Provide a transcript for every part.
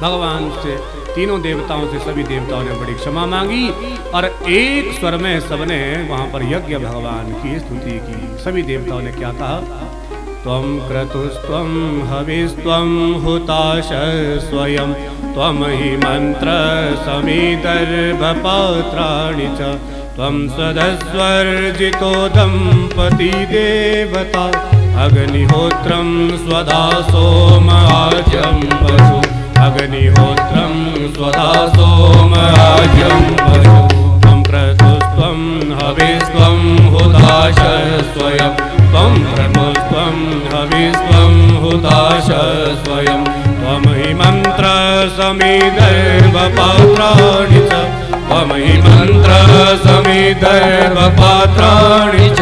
भगवान से, तीनों देवताओं से, सभी देवताओं ने बड़ी क्षमा मांगी और एक स्वर में सबने वहां पर यज्ञ भगवान की स्तुति की। सभी देवताओं ने क्या कहा? त्वं क्रतुस्त्वं हविस्त्वं हुताशः स्वयं त्वं हि मंत्र समिदर्भपात्राणि च त्वं सदस्वर्जितो दंपति देवता अग्निहोत्रं स्वधा सोम आज्यं पशु अग्निहोत्रं स्वधा सोम आज्यं पशु त्वं क्रतुस्त्वं हविस्त्वं हुताशः स्वयं त्वं क्रतुस्त्वं हविस्त्वं हुताशः स्वयं त्वं हि मंत्र समिदर्भपात्राणि च त्वं हि मंत्र समिदर्भपात्राणि च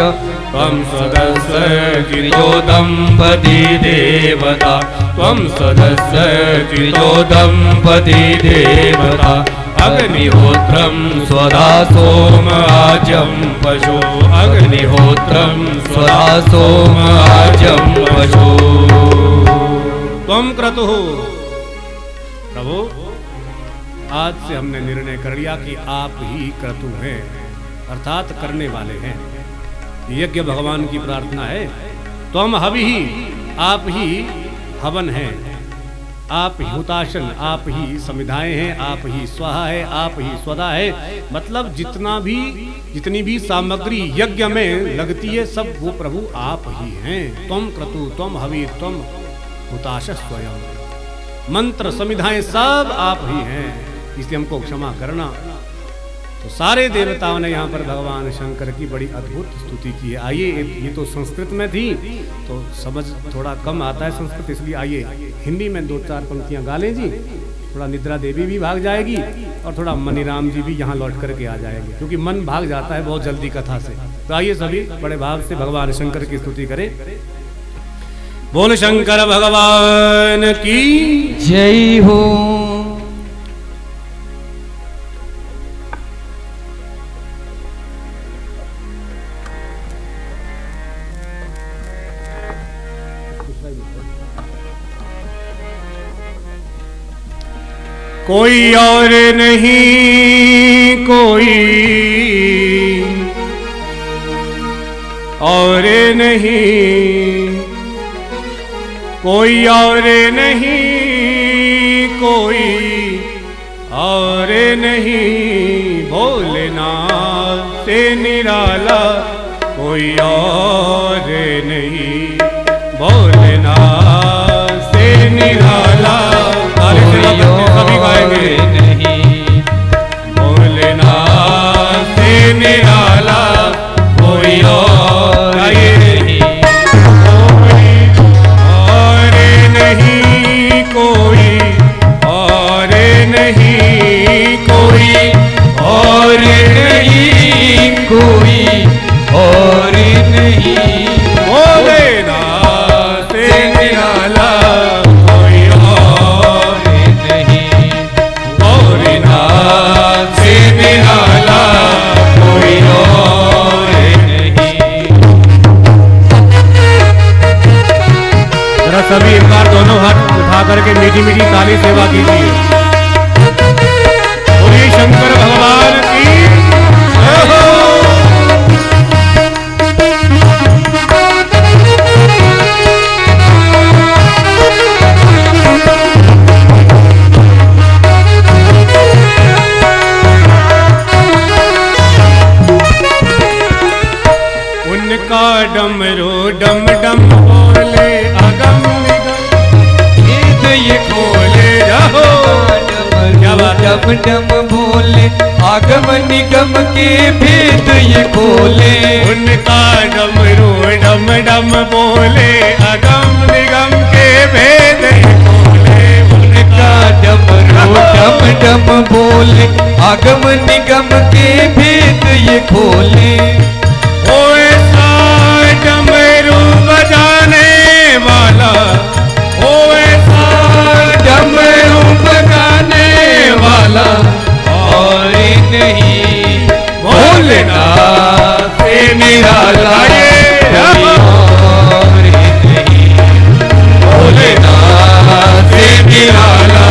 त्वं सदस्यजितो दंपति देवता त्वं सदस्यजितो दंपति देवता अग्निहोत्रं स्वधा सोम आज्यं पशु अग्निहोत्रं स्वधा सोम आज्यं पशु। त्वं क्रतुः, प्रभु आज से हमने निर्णय कर लिया कि आप ही क्रतु हैं, अर्थात करने वाले हैं। यज्ञ भगवान की प्रार्थना है। त्वं हविः, आप ही हवन हैं, आप ही हुताशन, आप ही समिधाएं हैं, आप ही स्वाहा है, आप ही स्वधा है। मतलब जितनी भी सामग्री यज्ञ में लगती है सब वो प्रभु आप ही हैं। त्वं क्रतु, त्वं हवि, त्वं हुताशः स्वयं, मंत्र समिधाएं सब आप ही हैं, इसलिए हमको क्षमा करना। तो सारे देवताओं ने यहाँ पर भगवान शंकर की बड़ी अद्भुत स्तुति की है। आइए, ये तो संस्कृत में थी तो समझ थोड़ा कम आता है संस्कृत, इसलिए आइए हिंदी में 2-4 पंक्तियाँ गा लें जी। थोड़ा निद्रा देवी भी भाग जाएगी और थोड़ा मनीराम जी भी यहाँ लौट करके आ जाएंगे, क्योंकि मन भाग जाता है बहुत जल्दी कथा से। तो आइए सभी बड़े भाव से भगवान शंकर की स्तुति करें। बोल शंकर भगवान की जय हो। कोई और नहीं, कोई और नहीं, कोई और नहीं, कोई और नहीं, भोलेनाथ से निराला कोई और नहीं, भोलेनाथ से निराला सभी गाएंगे नहीं, भोलेनाथ से निराला कोई और नहीं, कोई और नहीं, कोई और नहीं, कोई और नहीं, भोलेनाथ से निराला सभी एक बार दोनों हाथ उठा करके मीठी मीठी ताली सेवा कीजिए। बोलिए शंकर भगवान की जय हो। उनका डमरू डम डम बोले अगम ये खोले रहो, डम डम बोले आगम निगम के भेद ये खोले। उनका डमरू डम डम बोले अगम निगम के भेद ये खोले। उनका डमरू डम डम बोले आगम निगम के भेद ये खोले। ओ ऐसा डमरू बजाने वाला, ओ ऐसा डमरू बजाने वाला और नहीं, भोलेनाथ से निराला और नहीं, भोलेनाथ से निराला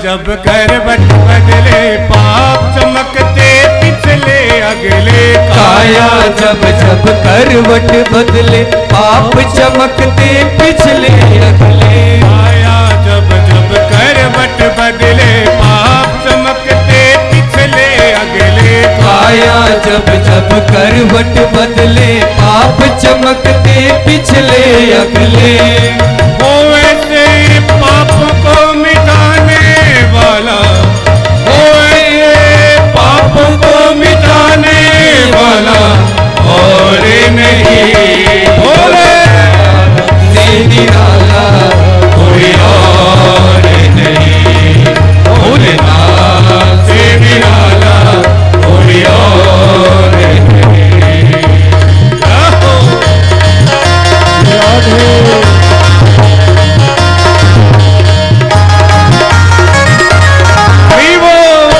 जब करवट बदले पाप चमकते पिछले अगले काया जब जब करवट बदले पाप चमकते पिछले अगले काया जब जब करवट बदले पाप चमकते पिछले अगले काया जब जब करवट बदले पाप चमकते पिछले अगले होए से पाप को मिटाने वाला होए पाप को मिटाने वाला और नहीं भोले से निराला कोई और नहीं भोलेनाथ से निराला कोई और नहीं। हरि बोल।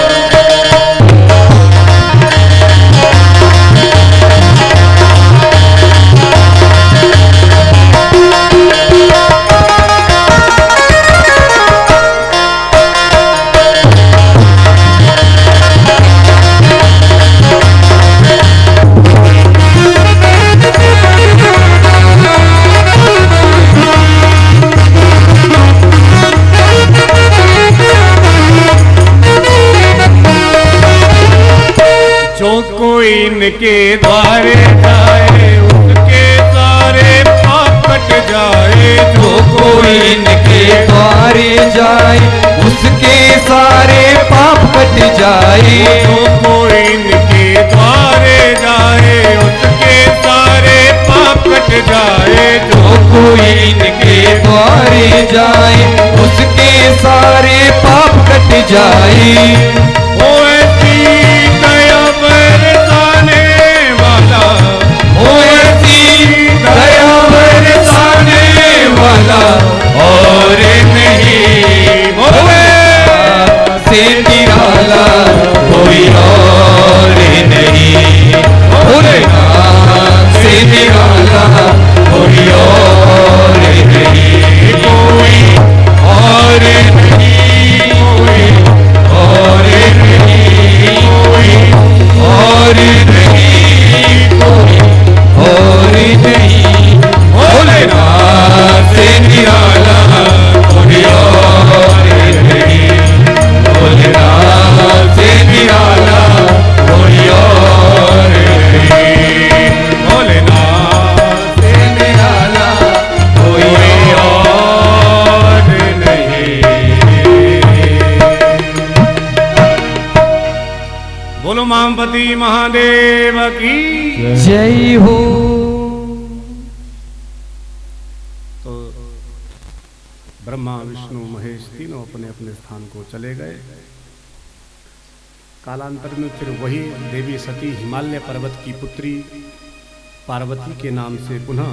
जो कोई इनके द्वारे जाए उसके सारे पाप कट जाए। जो कोई इनके द्वारे जाए उसके सारे पाप कट जाए। जो कोई इनके द्वारे जाए उसके सारे पाप कट जाए। जो कोई इनके द्वारे जाए उसके सारे पाप कट जाए। ओ ऐसी दया बरसाने वाला ओ ऐसी दया बरसाने वाला और नहीं भोले से निराला कोई और नहीं। भोलेनाथ से निराला कोई और नहीं। कोई और नहीं कोई और नहीं कोई और नहीं कोई और नहीं। भोलेनाथ से निराला कोई और नहीं। भोलेनाथ से निराला कोई और नहीं। भोलेनाथ से निराला कोई कोई और और नहीं। बोलो मामपति महादेव की। जय हो। तो ब्रह्मा विष्णु महेश तीनों अपने अपने स्थान को चले गए। कालांतर में फिर वही देवी सती हिमालय पर्वत की पुत्री पार्वती के नाम से पुनः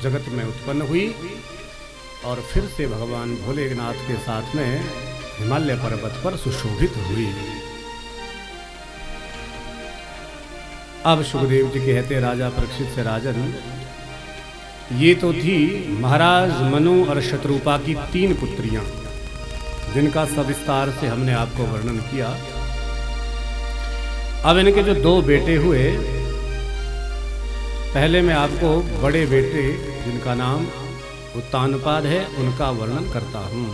जगत में उत्पन्न हुई और फिर से भगवान भोलेनाथ के साथ में हिमालय पर्वत पर सुशोभित हुई। अब सुखदेव जी कहते राजा परीक्षित से, राजन ये तो थी महाराज मनु और शत्रुपा की 3 पुत्रियां जिनका सविस्तार से हमने आपको वर्णन किया। अब इनके जो 2 बेटे हुए, पहले मैं आपको बड़े बेटे जिनका नाम उत्तानपाद है उनका वर्णन करता हूं।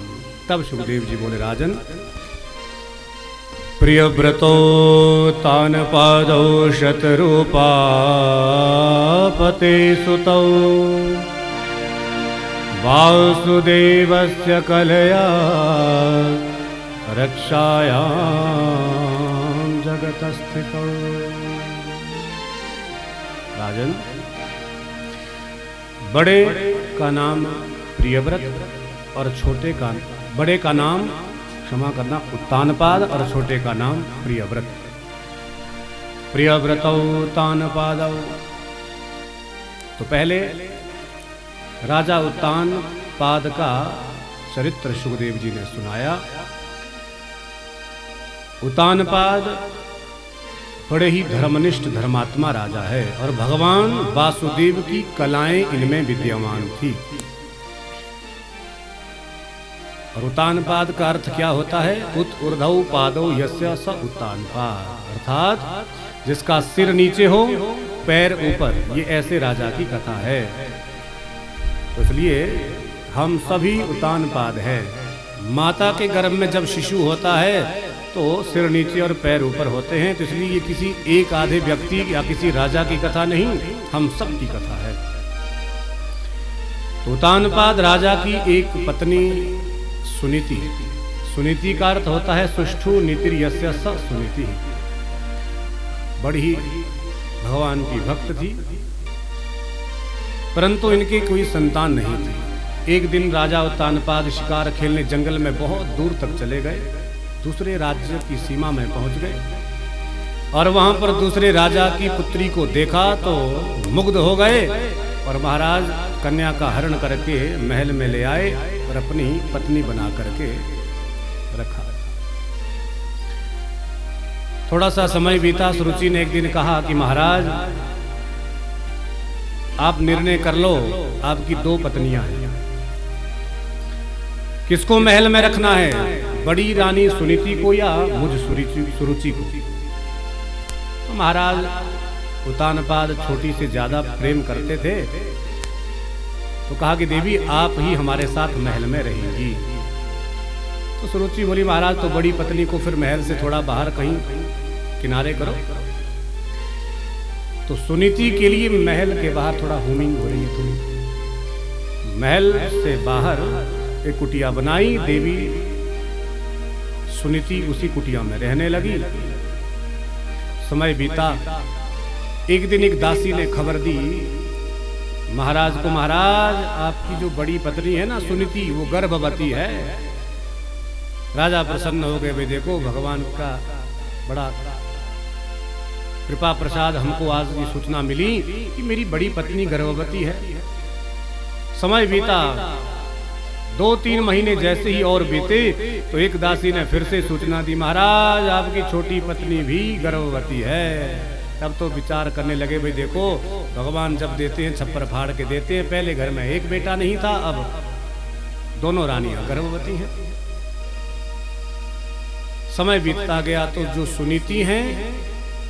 तब सुखदेव जी बोले, राजन प्रियव्रतो तानपादौ शतरूपा पते सुतौ वासुदेवस्य कलया रक्षायां जगतस्थितौ। राजन, बड़े का नाम प्रियव्रत और बड़े का नाम क्षमा करना उत्तानपाद और छोटे का नाम प्रियव्रत। प्रियव्रतौ उत्तानपादौ। तो पहले राजा उत्तानपाद का चरित्र सुखदेव जी ने सुनाया। उत्तानपाद बड़े ही धर्मनिष्ठ धर्मात्मा राजा है और भगवान वासुदेव की कलाएं इनमें विद्यमान थी। और उत्तानपाद का अर्थ क्या होता है? उत ऊर्ध्व पादौ यस्य स उत्तानपाद, अर्थात जिसका सिर नीचे हो पैर ऊपर, ये ऐसे राजा की कथा है। तो इसलिए हम सभी उत्तानपाद है। माता के गर्भ में जब शिशु होता है तो सिर नीचे और पैर ऊपर होते हैं। तो इसलिए ये किसी एक आधे व्यक्ति या किसी राजा की कथा नहीं, हम सब की कथा है। तो उत्तानपाद राजा की एक पत्नी सुनीति, सुनीति का अर्थ होता है सुष्ठु नीतिर्यस्य स सुनीति, बड़ी भगवान की भक्त थी, परंतु इनकी कोई संतान नहीं थी। एक दिन राजा उत्तानपाद शिकार खेलने जंगल में बहुत दूर तक चले गए, दूसरे राज्य की सीमा में पहुंच गए और वहां पर दूसरे राजा की पुत्री को देखा तो मुग्ध हो गए और महाराज कन्या का हरण करके महल में ले आए और अपनी पत्नी बना करके रखा। थोड़ा सा समय बीता, सुरुचि ने एक दिन कहा कि महाराज आप निर्णय कर लो, आपकी 2 पत्नियां हैं, किसको महल में रखना है? बड़ी रानी सुनीति को या मुझ सुरुचि को? तो महाराज उत्तानपाद छोटी से ज्यादा प्रेम करते थे, तो कहा कि देवी आप ही हमारे साथ महल में रहेंगी। तो सुरुचि बोली महाराज तो बड़ी पत्नी को फिर महल से थोड़ा बाहर कहीं किनारे करो। तो सुनीति के लिए महल के बाहर थोड़ा होमिंग हो रही है, थोड़ी महल से बाहर एक कुटिया बनाई, देवी सुनीति उसी कुटिया में रहने लगी। समय बीता, एक दिन एक दासी ने खबर दी महाराज को, महाराज आपकी जो बड़ी पत्नी है ना सुनीति, वो गर्भवती है। राजा प्रसन्न हो गए, भाई देखो भगवान का बड़ा कृपा प्रसाद, हमको आज ये सूचना मिली कि मेरी बड़ी पत्नी गर्भवती है। समय बीता, 2-3 महीने जैसे ही और बीते तो एक दासी ने फिर से सूचना दी महाराज आपकी छोटी पत्नी भी गर्भवती है। तब तो विचार करने लगे, भाई देखो भगवान जब देते हैं छप्पर फाड़ के देते हैं, पहले घर में एक बेटा नहीं था, अब दोनों रानियां गर्भवती हैं। समय बीतता गया तो जो सुनीति हैं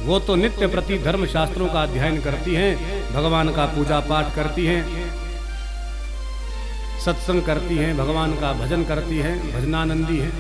वो तो नित्य प्रति धर्म शास्त्रों का अध्ययन करती हैं, भगवान का पूजा पाठ करती हैं, सत्संग करती हैं, भगवान का भजन करती हैं, भजनानंदी हैं।